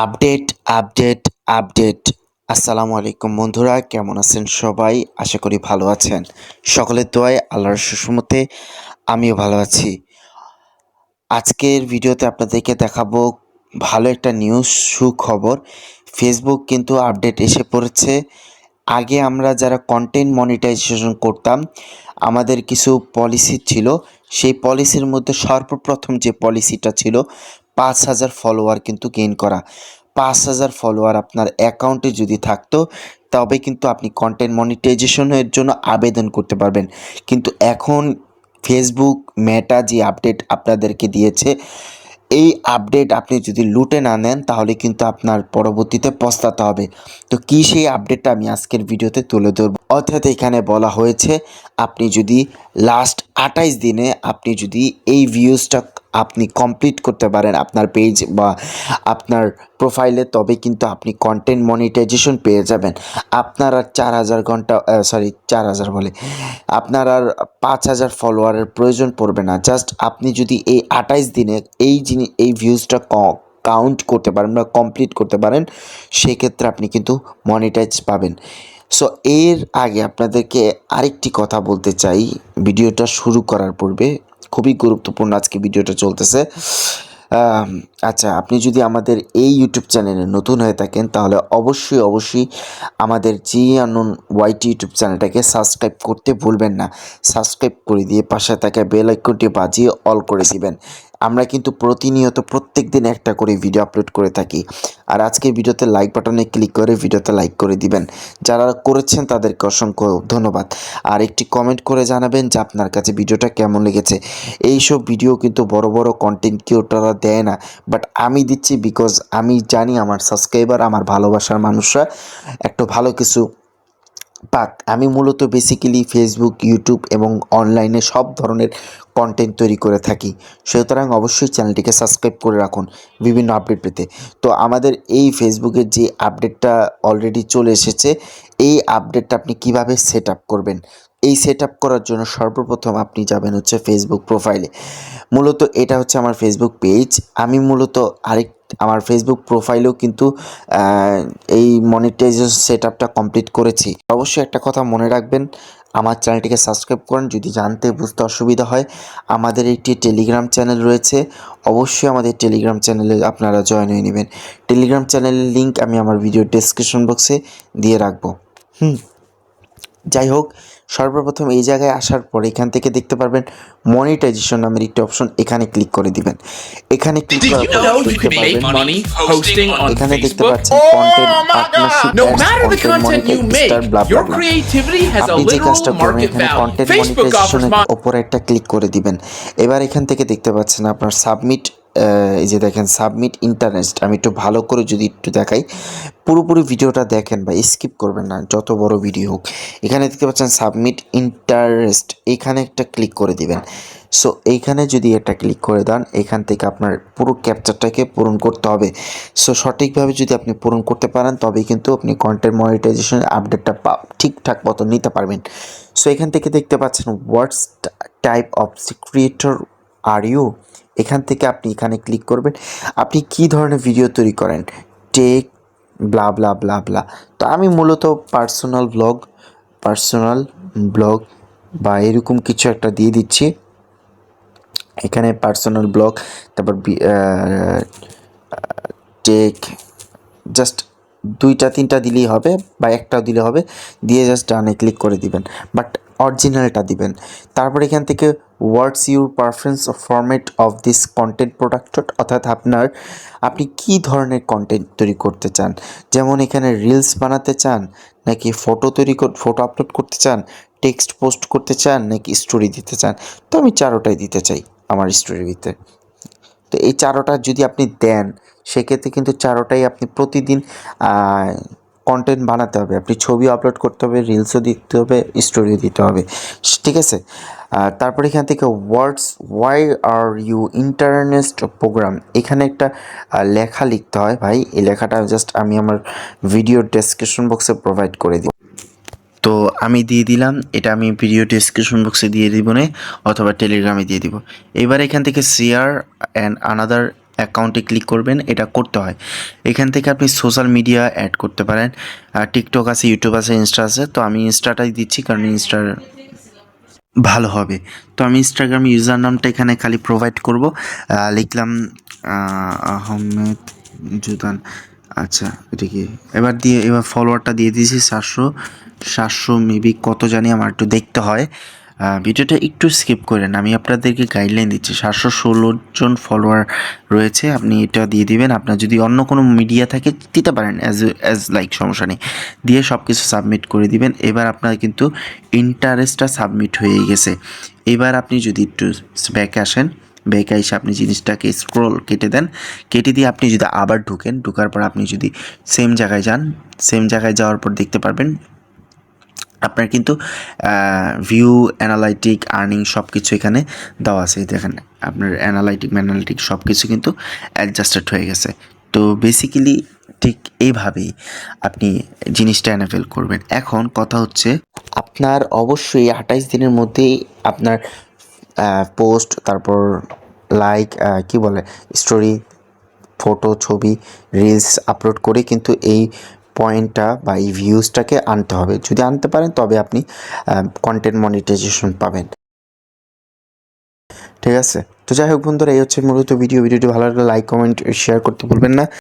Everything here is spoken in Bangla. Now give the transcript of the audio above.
আপডেট আপডেট আপডেট আসসালামু আলাইকুম বন্ধুরা, কেমন আছেন সবাই? আশা করি ভালো আছেন। সকলের দোয়ায় আল্লাহর সুসমতে আমিও ভালো আছি। আজকের ভিডিওতে আপনাদেরকে দেখাবো ভালো একটা নিউজ, সুখবর। ফেসবুক কিন্তু আপডেট এসে পড়েছে। আগে আমরা যারা কন্টেন্ট মনিটাইজেশন করতাম, আমাদের কিছু পলিসি ছিল। সেই পলিসির মধ্যে সর্বপ্রথম যে পলিসিটা ছিল ৫,০০০ ফলোয়ার কিন্তু গেইন করা। ৫,০০০ ফলোয়ার আপনার অ্যাকাউন্টে যদি থাকতো, তবে কিন্তু আপনি কন্টেন্ট মনিটাইজেশনের জন্য আবেদন করতে পারবেন। কিন্তু এখন ফেসবুক মেটা যে আপডেট আপনাদেরকে দিয়েছে, এই আপডেট আপনি যদি লুটে না নেন তাহলে কিন্তু আপনার পরবর্তীতে পস্তাতে হবে। তো কী সেই আপডেটটা আমি আজকের ভিডিওতে তুলে ধরব। অর্থাৎ এখানে বলা হয়েছে, আপনি যদি লাস্ট ২৮ দিনে আপনি যদি এই ভিউজটা আপনি কমপ্লিট করতে পারেন আপনার পেজ বা আপনার প্রোফাইলে, তবে কিন্তু আপনি কন্টেন্ট মনিটাইজেশন পেয়ে যাবেন। আপনার আর ৪,০০০ ঘন্টা ৪,০০০ বলে, আপনার আর ৫,০০০ ফলোয়ারের প্রয়োজন পড়বে না। জাস্ট আপনি যদি এই ২৮ দিনে এই ভিউজটা কাউন্ট করতে পারেন বা কমপ্লিট করতে পারেন, সেক্ষেত্রে আপনি কিন্তু মনিটাইজ পাবেন। সো এর আগে আপনাদেরকে আরেকটি কথা বলতে চাই ভিডিওটা শুরু করার পূর্বে, খুবই গুরুত্বপূর্ণ আজকে ভিডিওটা চলতেছে। আচ্ছা, আপনি যদি আমাদের এই ইউটিউব চ্যানেলে নতুন হয়ে থাকেন তাহলে অবশ্যই আমাদের জি আননোন ওয়াইটি ইউটিউব চ্যানেলটাকে সাবস্ক্রাইব করতে ভুলবেন না। সাবস্ক্রাইব করে দিয়ে পাশে থাকা বেল আইকনটি বাজিয়ে অল করে দিবেন। আমরা কিন্তু প্রতিনিয়ত প্রত্যেক দিন একটা করে ভিডিও আপলোড করে থাকি। আর আজকের ভিডিওতে লাইক বাটনে ক্লিক করে ভিডিওতে লাইক করে দিবেন। যারা করেছেন তাদেরকে অসংখ্য ধন্যবাদ। আর একটি কমেন্ট করে জানাবেন যে আপনার কাছে ভিডিওটা কেমন লেগেছে। এইসব ভিডিও কিন্তু বড় বড় কন্টেন্ট ক্রিয়েটররা দেয় না, বাট আমি দিচ্ছি বিকজ আমি জানি আমার সাবস্ক্রাইবার, আমার ভালোবাসার মানুষরা একটু ভালো কিছু পাক। আমি মূলত বেসিক্যালি ফেসবুক, ইউটিউব এবং অনলাইনে সব ধরনের কন্টেন্ট তৈরি করে থাকি। সুতরাং অবশ্যই চ্যানেলটিকে সাবস্ক্রাইব করে রাখুন বিভিন্ন আপডেট পেতে। তো আমাদের এই ফেসবুকের যে আপডেটটা অলরেডি চলে এসেছে, এই আপডেটটা আপনি কিভাবে সেট আপ করবেন। এই সেট আপ করার জন্য সর্বপ্রথম আপনি যাবেন হচ্ছে ফেসবুক প্রোফাইলে। মূলত এটা হচ্ছে আমার ফেসবুক পেজ। আমি মূলত আমার ফেসবুক প্রোফাইলেও কিন্তু এই মনিটাইজেশন সেট আপটা কমপ্লিট করেছি। অবশ্যই একটা কথা মনে রাখবেন, আমার চ্যানেলটিকে সাবস্ক্রাইব করেন। যদি জানতে বুঝতে অসুবিধা হয়, আমাদের একটি টেলিগ্রাম চ্যানেল রয়েছে। অবশ্যই আমাদের টেলিগ্রাম চ্যানেলে আপনারা জয়েন হয়ে নেবেন। টেলিগ্রাম চ্যানেলের লিঙ্ক আমি আমার ভিডিও ডেসক্রিপশন বক্সে দিয়ে রাখবো। যাই হোক, সর্বপ্রথম এই জায়গায় আসার পর এখান থেকে দেখতে পারবেন মনিটাইজেশন নামের একটি অপশন, এখানে ক্লিক করে দিবেন। এখানে ক্লিক করার পর দেখতে পারবেন, এখানে দেখতে পাচ্ছেন content partnership ads, content monetisation blah blah blah. আপনি যে কাজটা করবেন, এখানে কন্টেন্ট মনিটাইজেশনের ওপরে একটা ক্লিক করে দিবেন। এবার এখান থেকে দেখতে পাচ্ছেন আপনার সাবমিট, এই যে দেখেন সাবমিট ইন্টারেস্ট। আমি একটু ভালো করে যদি একটু দেখাই, পুরোপুরি ভিডিওটা দেখেন বা স্কিপ করবেন না, যত বড় ভিডিও হোক। এখানে দেখতে পাচ্ছেন সাবমিট ইন্টারেস্ট, এইখানে একটা ক্লিক করে দিবেন। সো এইখানে যদি একটা ক্লিক করে দেন, এখান থেকে আপনার পুরো ক্যাপচারটাকে পূরণ করতে হবে। সো সঠিকভাবে যদি আপনি পূরণ করতে পারেন, তবেই কিন্তু আপনি কন্টেন্ট মনিটাইজেশনের আপডেটটা ঠিকঠাক মতো নিতে পারবেন। সো এখান থেকে দেখতে পাচ্ছেন what's type of creator are you. এখান থেকে আপনি এখানে ক্লিক করবেন। আপনি কি ধরনের ভিডিও তৈরি করেন, টেক ব্লা ব্লা ব্লা ব্লা। তো আমি মূলত পার্সোনাল ব্লগ বা এরকম কিছু একটা দিয়ে দিচ্ছি। এখানে পার্সোনাল ব্লগ, তারপর টেক, জাস্ট ২টা ৩টা দিলেই হবে বা একটাও দিলে হবে। দিয়ে জাস্ট ডানে ক্লিক করে দিবেন, বাট অরিজিনালটা দিবেন। তারপর এখান থেকে what's your preference format of this content product, অর্থাৎ আপনি কী ধরনের কন্টেন্ট তৈরি করতে চান। যেমন এখানে রিলস বানাতে চান, নাকি ফটো আপলোড করতে চান, টেক্সট পোস্ট করতে চান, নাকি স্টোরি দিতে চান। তো আমি চারোটাই দিতে চাই আমার স্টোরির ভিতরে। তো এই চারোটা যদি আপনি দেন, সেক্ষেত্রে কিন্তু চারোটাই আপনি প্রতিদিন কন্টেন্ট বানাতে হবে। আপনি ছবি আপলোড করতে হবে, রিলসও দিতে হবে, স্টোরিও দিতে হবে, ঠিক আছে। তারপর এখান থেকে why are you interest program, এখানে একটা লেখা লিখতে হয় ভাই। এই লেখাটা জাস্ট আমি আমার ভিডিও ডেসক্রিপশন বক্সে প্রোভাইড করে দিই। তো আমি দিয়ে দিলাম, এটা আমি ভিডিও ডেসক্রিপশন বক্সে দিয়ে দিব না, অথবা টেলিগ্রামে দিয়ে দিব। এবার এখান থেকে শেয়ার অ্যান্ড আনাদার অ্যাকাউন্টে ক্লিক করবেন, এটা করতে হয়। এখান থেকে আপনি সোশ্যাল মিডিয়া অ্যাড করতে পারেন। টিকটক আছে, ইউটিউব আছে, ইনস্টা আছে। তো আমি ইনস্টাটাই দিচ্ছি কারণ ইনস্টার ভালো হবে। তো আমি ইনস্টাগ্রাম ইউজার নামটা এখানে খালি প্রোভাইড করব। লিখলাম আহমেদ জুদান। আচ্ছা, এটা কি এবার ফলোয়ারটা দিয়ে দিয়েছি 700 মেবি কত জানি, আমার একটু দেখতে হয়। ভিডিওটা একটু স্কিপ করেন, আমি আপনাদেরকে গাইডলাইন দিচ্ছি। 716 জন ফলোয়ার রয়েছে, আপনি এটা দিয়ে দিবেন। আপনার যদি অন্য কোনো মিডিয়া থাকে দিতে পারেন, অ্যাজ লাইক, সমস্যা নেই। দিয়ে সব কিছু সাবমিট করে দিবেন। এবার আপনার কিন্তু ইন্টারেস্টটা সাবমিট হয়ে গেছে। এবার আপনি যদি একটু ব্যাকে আসেন, ব্যাকে এসে আপনি জিনিসটাকে স্ক্রল কেটে দেন, কেটে দিয়ে আপনি যদি আবার ঢোকার পর আপনি যদি সেম জায়গায় যান, সেম জায়গায় যাওয়ার পর দেখতে পারবেন আপনার কিন্তু ভিউ, অ্যানালাইটিক, আর্নিং সব কিছু এখানে দেওয়া আছে। দেখেন আপনার অ্যানালাইটিক সব কিছু কিন্তু অ্যাডজাস্টেড হয়ে গেছে। তো বেসিক্যালি ঠিক এইভাবেই আপনি জিনিসটা অ্যানাভেল করবেন। এখন কথা হচ্ছে, আপনার অবশ্যই 28 দিনের মধ্যেই আপনার পোস্ট, তারপর লাইক, কি বলে, স্টোরি, ফটো, ছবি, রিলস আপলোড করে কিন্তু এই পয়েন্টটা বা এই ভিউজটাকে আনতে হবে। যদি আনতে পারেন তবে আপনি কন্টেন্ট মনিটাইজেশন পাবেন। ঠিক আছে? তো যাই হোক বন্ধুরা, এই হচ্ছে মূলত ভিডিওটি ভালো লাগলে লাইক, কমেন্ট, শেয়ার করতে ভুলবেন না।